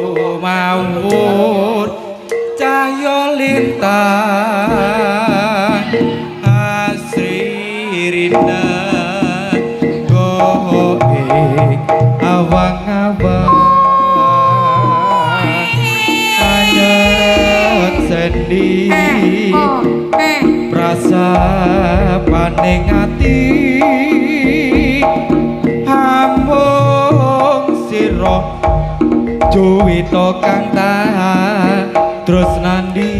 Sumawur cahya lintang asri rina going awang-awang anyek sendi prasa paning ati amung sira Juwita kang tak terus nandi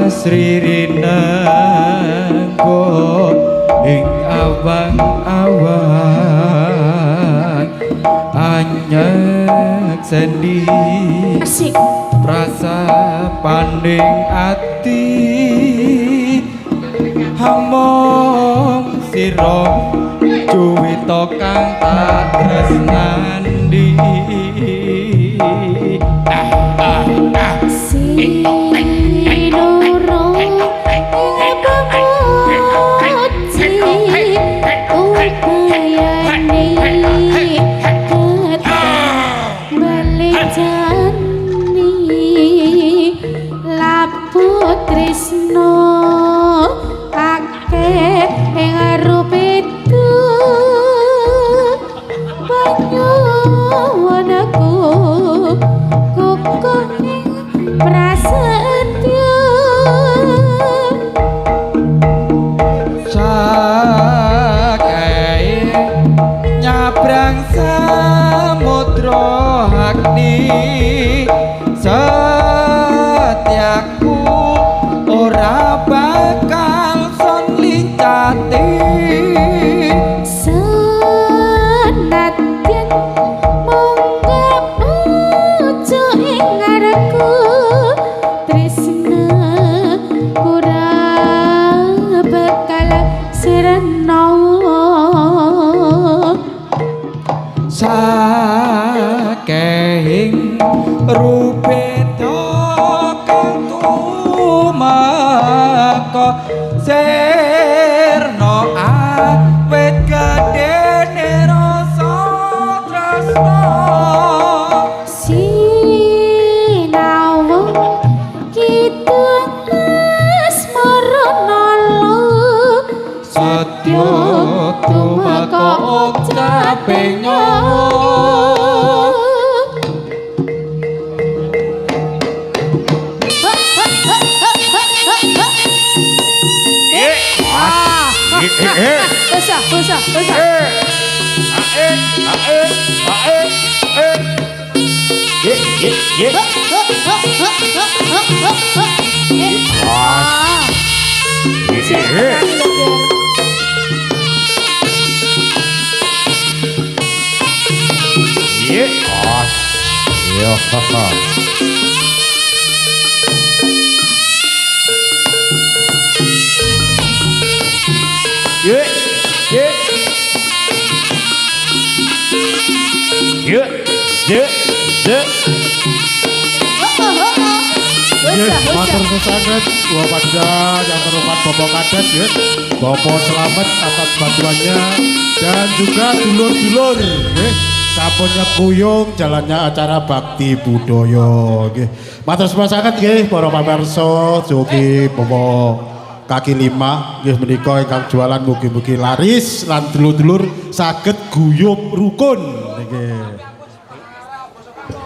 Sri rinangko ing awang-awang anyek sendi prasa panding ati hamong sira Juwita kang tak tresnandi Prasetyo sakehing rupeda kang tumeka sirna awit gedene rasa tresna sinau kidung asmarana Satya tumeka ucape nyawa Usah. Matur sangat Dua Panja yang terhormat Bapak Kades ya. Bapak selamat atas bantuannya dan juga dulur-dulur nggih. Sampun nyekuyung jalannya acara bakti budaya nggih. Matur sangat nggih para pamirsa jogi Bapak kaki lima nggih menika ingkang jualan mugi-mugi laris lan dulur-dulur saged guyub rukun nggih.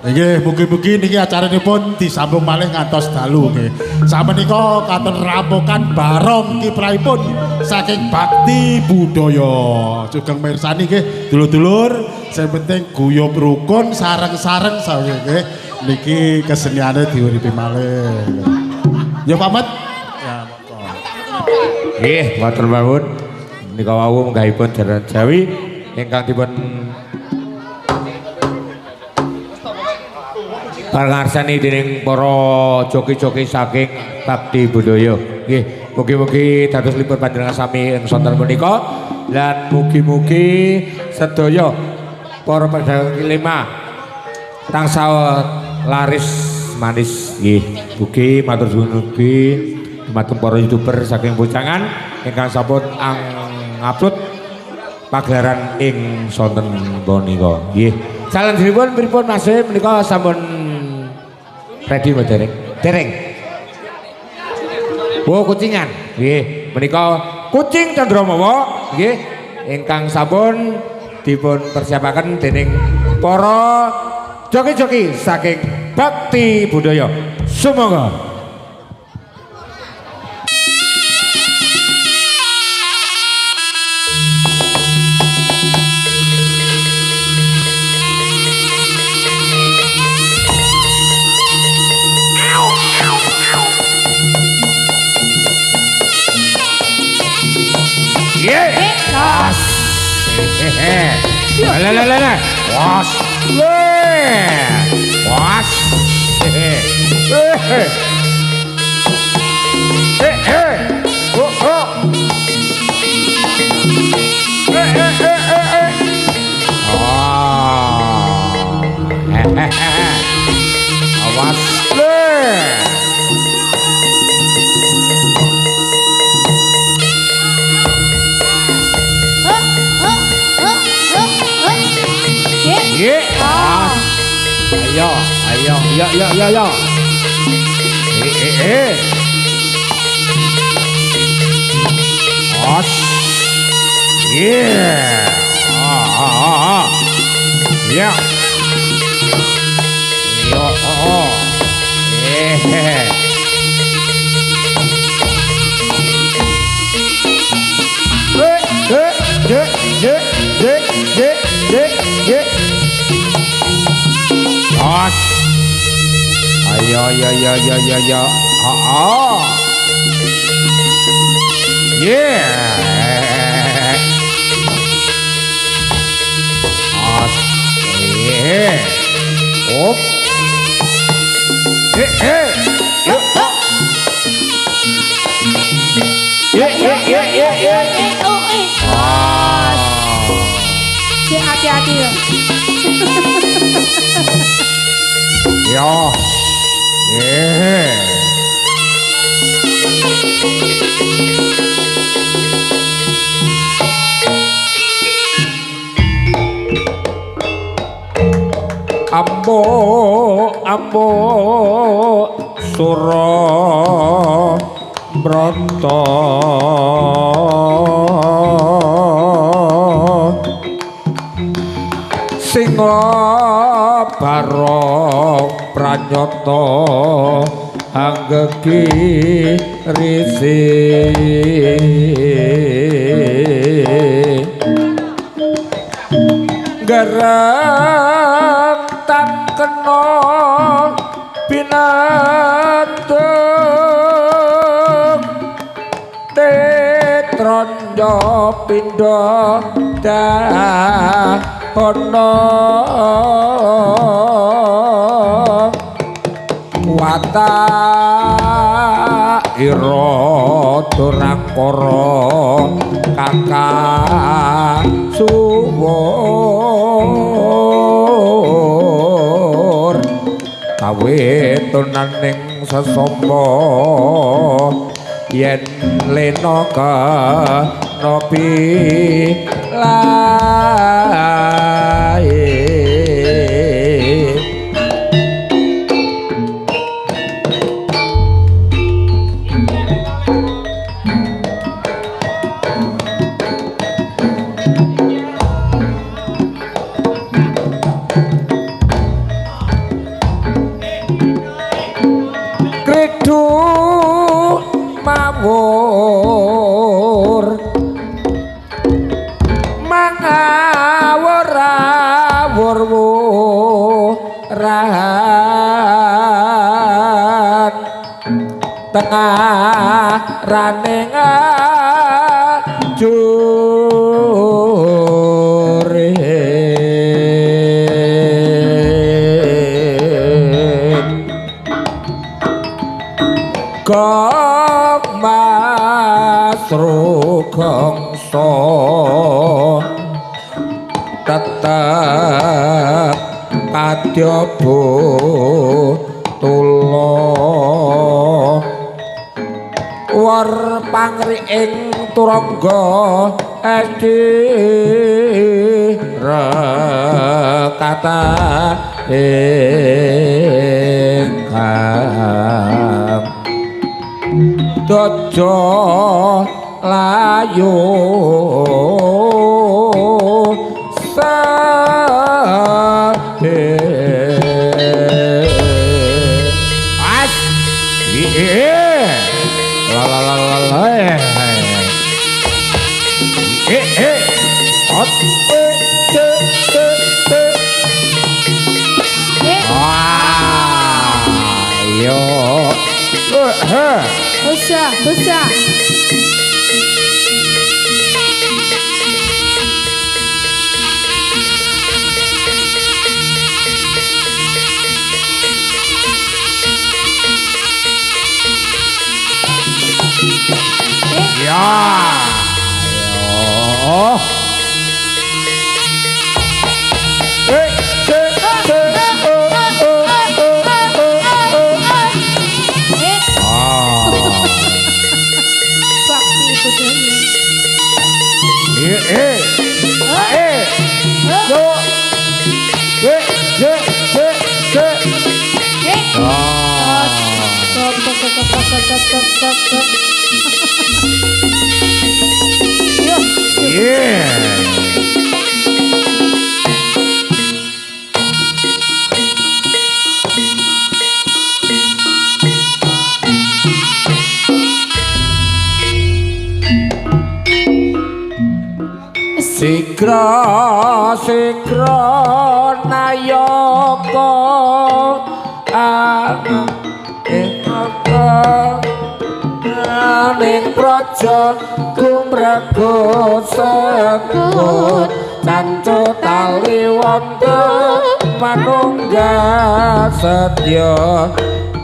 Nggih, mugi-mugi niki acaranipun disambung malih ngantos dalu nggih. Samenika katon rampokan barong kiprahipun saking bakti budaya. Sugeng mirsani nggih, dulur-dulur, sing penting guyub rukun sareng-sareng sawi nggih. Niki keseniane diuripi malih. Ya pamit. Ya monggo. Nggih, matur nuwun. Menika wau menggahipun jaran Jawi ingkang dipun pangarsani dening para joki-joki saking bakti budaya. Nggih, mugi-mugi dados libur panjenengan sami ing sonten menika lan mugi-mugi sedaya para pedagang lima tansah laris manis nggih. Mugi matur suwun mugi dumateng para YouTuber saking Bojangan ingkang sampun ngupload pagelaran ing sonten menika. Nggih. Salanjutipun pripun Mas menika sampun ready mo dereng. Oh kucingan. Nggih, menika kucing Candramawa nggih ingkang sampun dipun persiapaken dening para joki-joki saking bakti budaya. Sumangga. La. Was. Was. Ayo. Os. Yeah. Yeah. Os. Ayo. Yeah. Os. Yeah. Op. Yeah. Cek hati-hati yo. Yo. Ambo Sura Brata Singa Barong Pranyata Anggegi Risi Garang tak kena binatang tetronjo pindo dahono wata ira durangkara kakang suwur kawetonaning sesamba yen lena kanopi lae mawur mangawur-awur-wuran tengah raning ajure Masru gongso tetep kadya tula war pangri ing turangga edi rekata ingkang dojo layu sahe as la la la la la hot ayo Dosa. Ya. Ayo. Sigra nayaka ning praja gumraga sekut cancu tali wonten manunggal sedya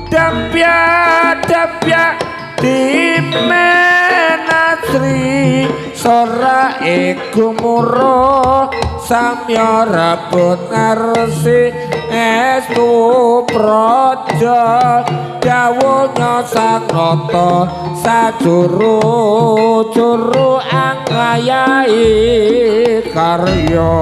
dapya dimenasri sora iku muro samya rebut ngarsi estu praja dawuhnya sang nata sajuru-juru angayahi karya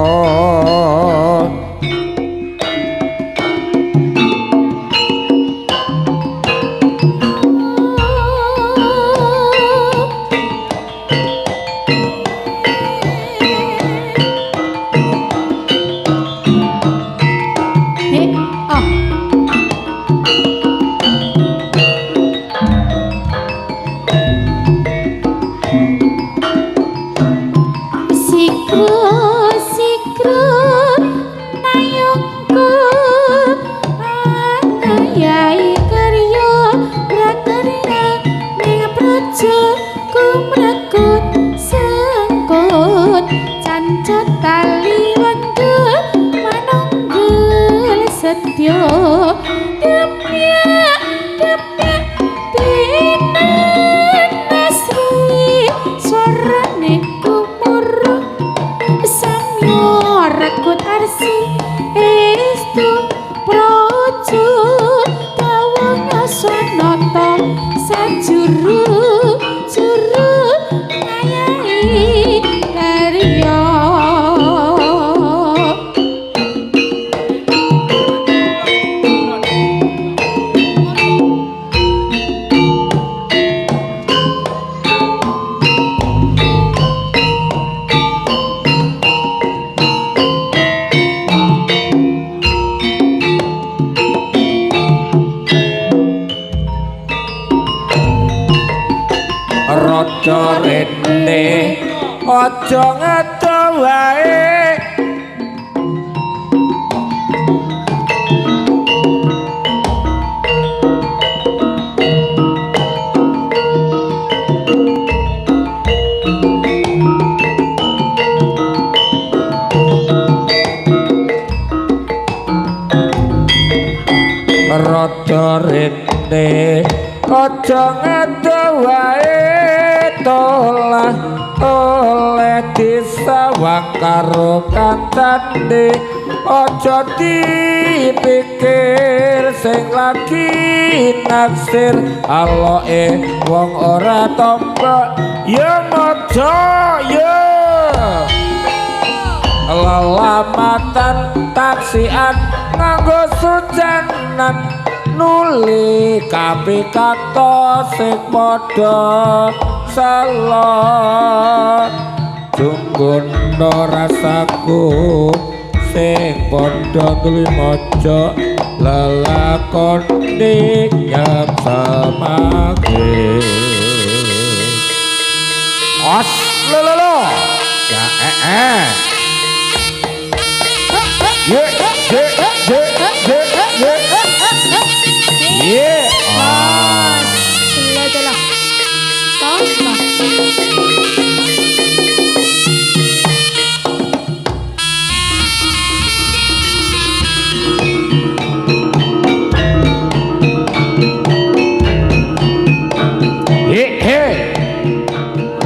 rene aja ngaco wae rada rene aja ngaco wae tolah oleh disawang karo kancane aja dipikir sing lagi naksir aloke wong ora tomba ya aja ya lalamatan taksian nganggo sujanan nuli kapitato sing padha salah junggono rasaku sing padha nuli maca lelakone nyap samake os lolo ya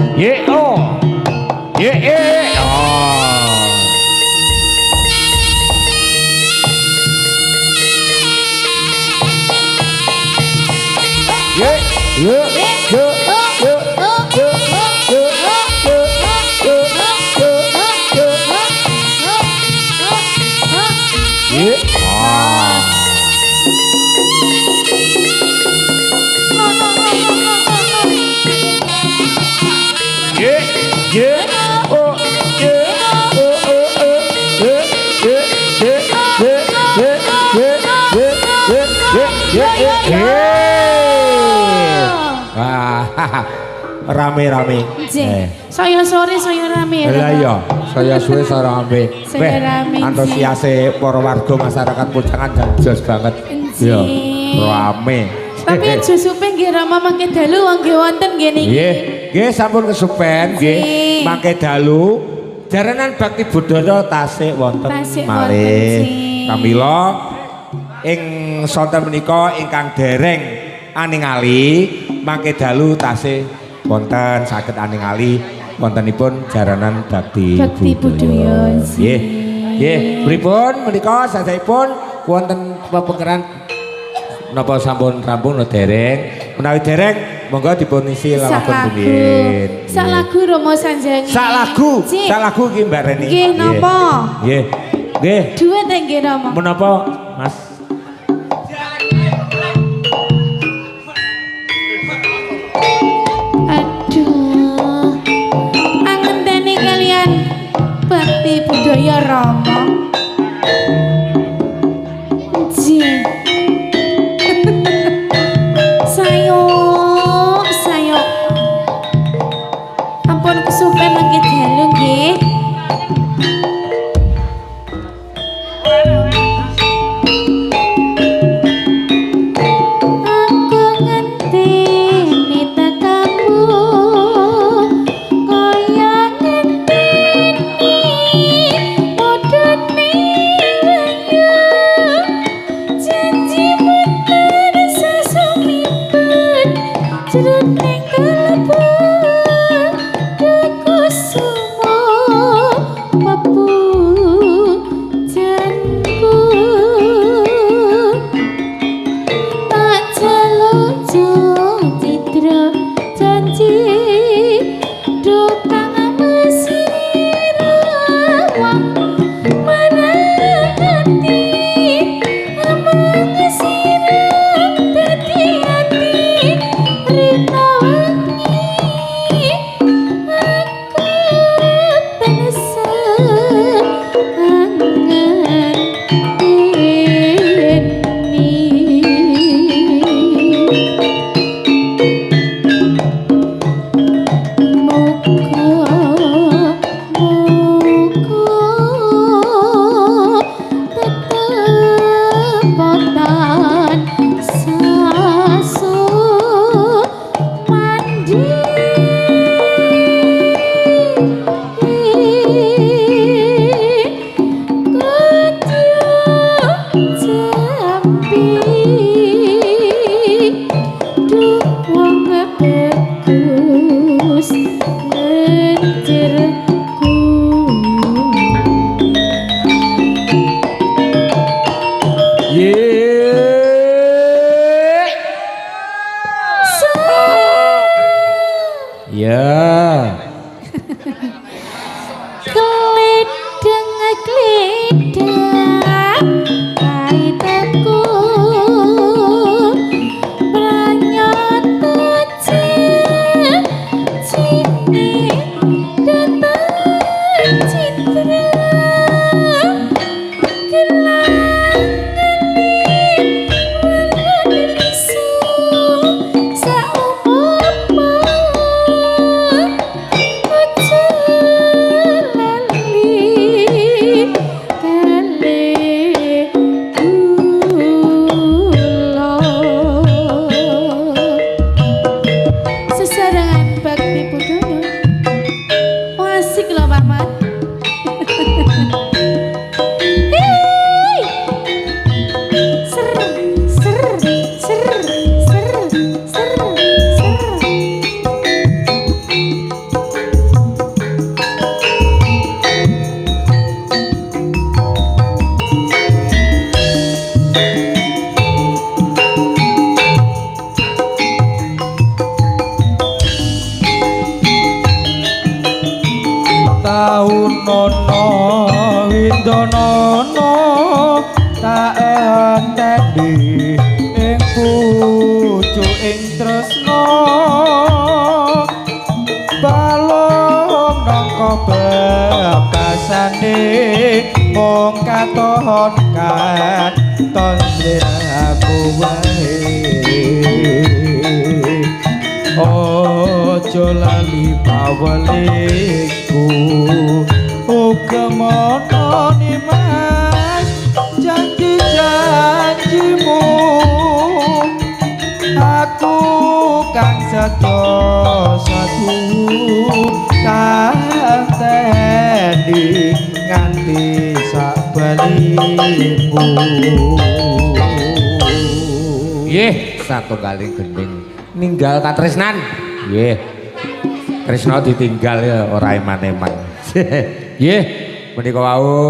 ye yeah. Rame-rame. Saya sore saya rame. Lah iya, saya suwe saya rame. Saya rame. Antusiase para warga masyarakat Pujangan jos banget. Iya, rame. Tapi susupen nggih Rama mangke dalu nggih wonten nggih niki. Nggih, nggih sampun kesupen nggih. Mangke dalu jaranan bakti budaya tasik wonten malih. Kamila ing sonten menika ingkang dereng aningali mangke dalu tasih wonten saged aningali wontenipun jaranan bakti budaya. Nggih. Nggih, pripun menika sasaipun wonten pepekeran napa sampun rampung no dereng? Menawi dereng monggo dipun isi lawakon pundi. Sak lagu Romo Sanjang. Sak lagu iki Mbak Reni. Nggih napa? Nggih. Nggih. Duet nggih Romo. Menapa, Mas? Aduh. Angenteni kalian bakti budaya Romo. Ji. Sayo. Ampun kesupen nggih dalu nggih. Aku ngenteni tekamu kaya ngenteni modone ayu janji bener sesumipun jroning kalbu deku sumo papu janku tak jalojo citra janji dukang mesirawan menanti amang sirah dadi ati rina wengi aku tansah angen tetepotan saso mandi jambi duh wong bagus ngejerku Ya. Gledeng kaitaku pranyata cini datang citra kelangenin walon lisu saumpama aja lali kali kula sesarengan bakti budaya asik lho Pak Mat. Hei! Ser ser ser ser ser ser taun nono windonono tak enteni ing pucuk ing tresno balong nangka bebasane mung katon katon aku wae ojo lali pawaliku uga mono nimas janji-janjimu aku kang satu kanteni nganti sakbalimu Nggih, satu kali gending ninggal katresnan. Nggih. Tresno ditinggal ya ora eman-eman. Nggih, menika wau